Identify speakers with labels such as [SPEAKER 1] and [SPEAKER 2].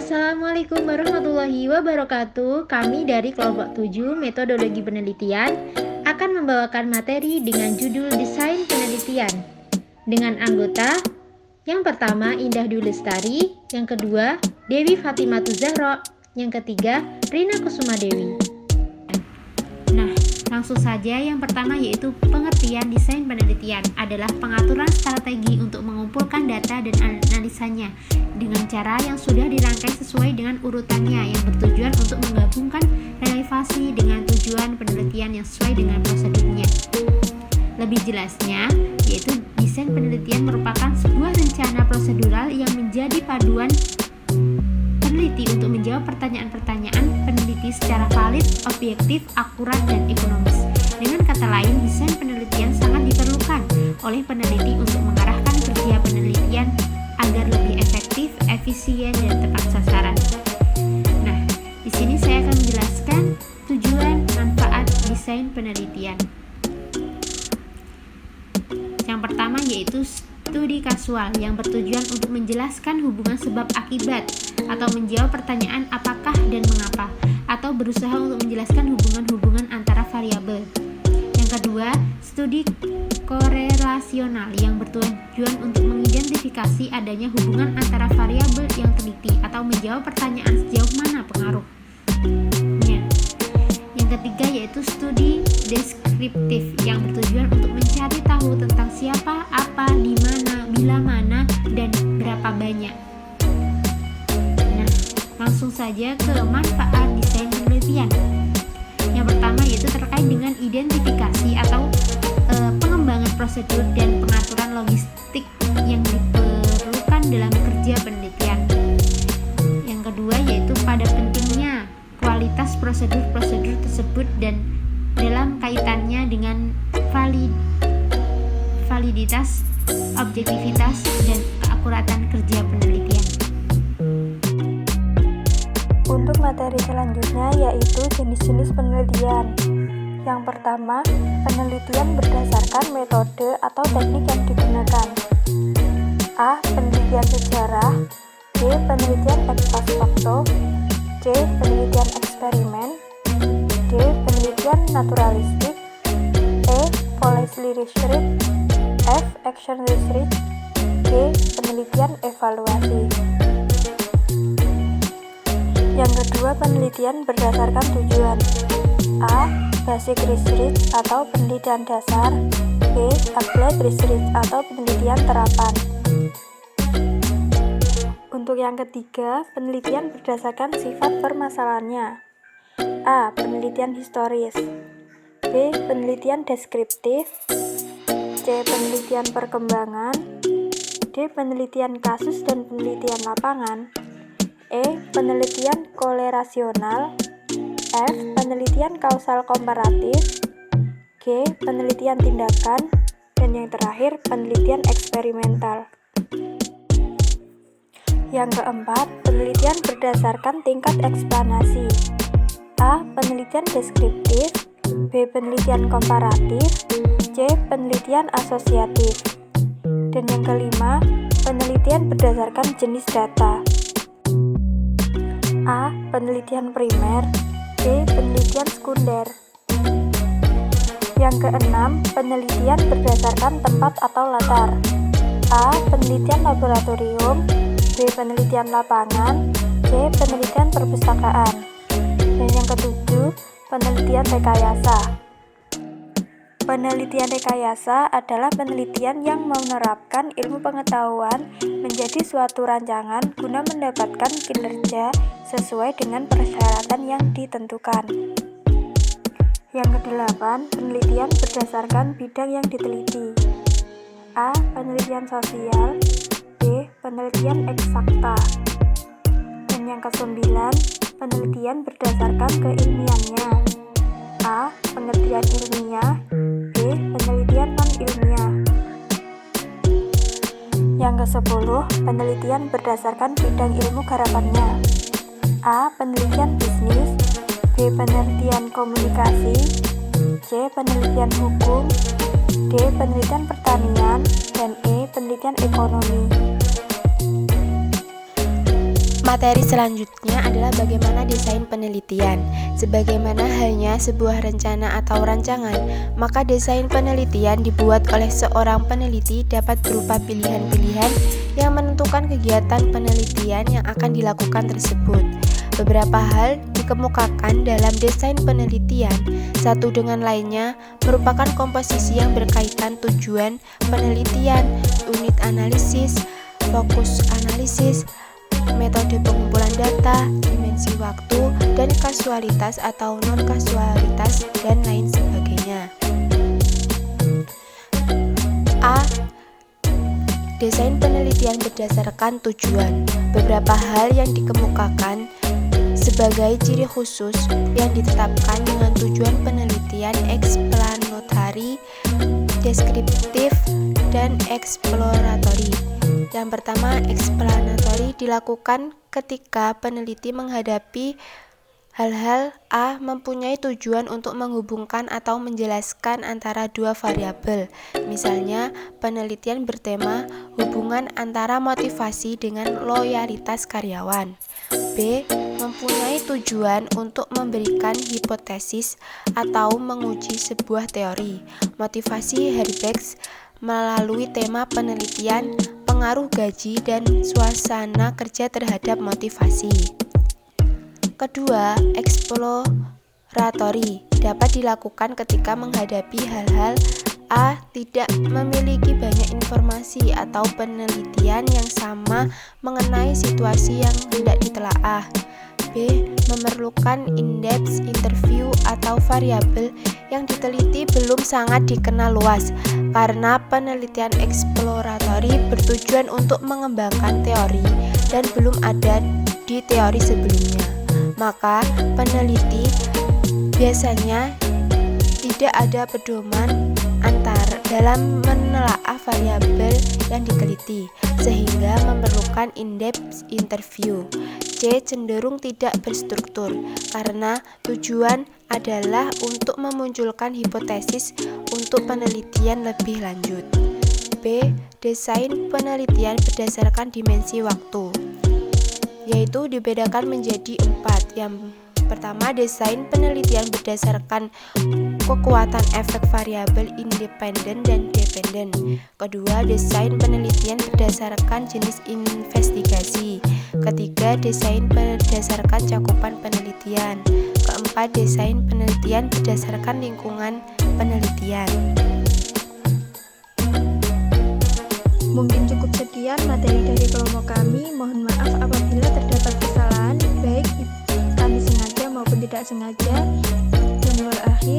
[SPEAKER 1] Assalamualaikum warahmatullahi wabarakatuh. Kami dari kelompok 7 Metodologi Penelitian akan membawakan materi dengan judul Desain Penelitian dengan anggota yang pertama Indah Dwi Lestari, yang kedua Dewi Fatimatu Zahra, yang ketiga Rina Kusuma Dewi. Nah, langsung saja yang pertama yaitu pengertian desain penelitian adalah pengaturan strategi untuk mengumpulkan data dan analisanya dengan cara yang sudah dirangkai sesuai dengan urutannya yang bertujuan untuk menggabungkan relevasi dengan tujuan penelitian yang sesuai dengan prosedurnya. Lebih jelasnya, yaitu desain penelitian merupakan sebuah rencana prosedural yang menjadi paduan peneliti untuk menjawab pertanyaan-pertanyaan peneliti secara valid, objektif, akurat, dan ekonomis. Dengan kata lain, desain penelitian sangat diperlukan oleh peneliti untuk mengarahkan kerja penelitian agar lebih efektif, efisien, dan tepat sasaran. Nah, di sini saya akan menjelaskan tujuan manfaat desain penelitian. Yang pertama yaitu studi kasual yang bertujuan untuk menjelaskan hubungan sebab akibat atau menjawab pertanyaan apakah dan mengapa, atau berusaha untuk menjelaskan hubungan-hubungan antara variabel. Yang kedua, studi korelasional yang bertujuan untuk mengidentifikasi adanya hubungan antara variabel yang teliti atau menjawab pertanyaan sejauh mana pengaruhnya. Yang ketiga yaitu studi deskriptif yang bertujuan untuk mencari tahu tentang siapa, apa, di mana, bila mana, dan berapa banyak. Nah, langsung saja ke manfaat desain penelitian. Yang pertama yaitu terkait dengan identifikasi atau pengembangan prosedur dan pengaturan logistik yang diperlukan dalam kerja penelitian. Yang kedua yaitu pada pentingnya kualitas prosedur-prosedur tersebut dan dalam kaitannya dengan validitas, objektivitas, dan keakuratan kerja penelitian.
[SPEAKER 2] Untuk materi selanjutnya yaitu jenis-jenis penelitian. Yang pertama, penelitian berdasarkan metode atau teknik yang digunakan. A. Penelitian sejarah. B. Penelitian ex post facto. C. Penelitian eksperimen. D. Penelitian naturalistik. E. Policy research. F. Action research. G. Penelitian evaluasi. Yang kedua, penelitian berdasarkan tujuan. A. Basic research atau penelitian dasar. B. Applied research atau penelitian terapan. Untuk yang ketiga, penelitian berdasarkan sifat permasalahannya. A. Penelitian historis. B. Penelitian deskriptif. C. Penelitian perkembangan. D. Penelitian kasus dan penelitian lapangan. E. Penelitian korelasional. F. Penelitian kausal komparatif. G. Penelitian tindakan. Dan yang terakhir, penelitian eksperimental. Yang keempat, penelitian berdasarkan tingkat eksplanasi. A. Penelitian deskriptif. B. Penelitian komparatif. C. Penelitian asosiatif. Dan yang kelima, penelitian berdasarkan jenis data. A. Penelitian primer. B. Penelitian sekunder. Yang keenam, penelitian berdasarkan tempat atau latar. A. Penelitian laboratorium. B. Penelitian lapangan. C. Penelitian perpustakaan. Dan yang ketujuh, penelitian rekayasa. Penelitian rekayasa adalah penelitian yang menerapkan ilmu pengetahuan menjadi suatu rancangan guna mendapatkan kinerja sesuai dengan persyaratan yang ditentukan. Yang kedelapan, penelitian berdasarkan bidang yang diteliti. A. Penelitian sosial. B. Penelitian eksakta. Dan yang kesembilan, penelitian berdasarkan keilmiannya. A. Pengertian ilmiah. B. Penelitian non-ilmiah. Yang ke-10, penelitian berdasarkan bidang ilmu garapannya. A. Penelitian bisnis. B. Penelitian komunikasi. C. Penelitian hukum. D. Penelitian pertanian. Dan E. Penelitian ekonomi.
[SPEAKER 3] Materi selanjutnya adalah bagaimana desain penelitian. Sebagaimana halnya sebuah rencana atau rancangan, maka desain penelitian dibuat oleh seorang peneliti dapat berupa pilihan-pilihan yang menentukan kegiatan penelitian yang akan dilakukan tersebut. Beberapa hal dikemukakan dalam desain penelitian satu dengan lainnya merupakan komposisi yang berkaitan tujuan penelitian, unit analisis, fokus analisis, metode pengumpulan data, dimensi waktu, dan kasualitas atau non-kasualitas, dan lain sebagainya. A. Desain penelitian berdasarkan tujuan. Beberapa hal yang dikemukakan sebagai ciri khusus yang ditetapkan dengan tujuan penelitian explanatory, deskriptif, dan eksploratory. Yang pertama, explanatory dilakukan ketika peneliti menghadapi hal-hal A mempunyai tujuan untuk menghubungkan atau menjelaskan antara dua variabel. Misalnya, penelitian bertema hubungan antara motivasi dengan loyalitas karyawan. B. Mempunyai tujuan untuk memberikan hipotesis atau menguji sebuah teori. Motivasi Herbex melalui tema penelitian, pengaruh gaji dan suasana kerja terhadap motivasi. Kedua, eksploratory dapat dilakukan ketika menghadapi hal-hal A. Tidak memiliki banyak informasi atau penelitian yang sama mengenai situasi yang hendak ditelaah. B. Memerlukan in-depth interview atau variabel yang diteliti belum sangat dikenal luas, karena penelitian eksploratory bertujuan untuk mengembangkan teori dan belum ada di teori sebelumnya. Maka peneliti biasanya tidak ada pedoman dalam menelaah variabel yang diteliti, sehingga memerlukan in-depth interview. C. Cenderung tidak berstruktur, karena tujuan adalah untuk memunculkan hipotesis untuk penelitian lebih lanjut. B. Desain penelitian berdasarkan dimensi waktu, yaitu dibedakan menjadi 4. Yang pertama, desain penelitian berdasarkan kekuatan efek variabel independen dan dependen. Kedua, desain penelitian berdasarkan jenis investigasi. Ketiga, desain berdasarkan cakupan penelitian. Keempat, desain penelitian berdasarkan lingkungan penelitian.
[SPEAKER 2] Mungkin cukup sekian materi dari kelompok kami. Mohon maaf apabila terdapat kesalahan, baik kami sengaja maupun tidak sengaja. Dan wal akhir,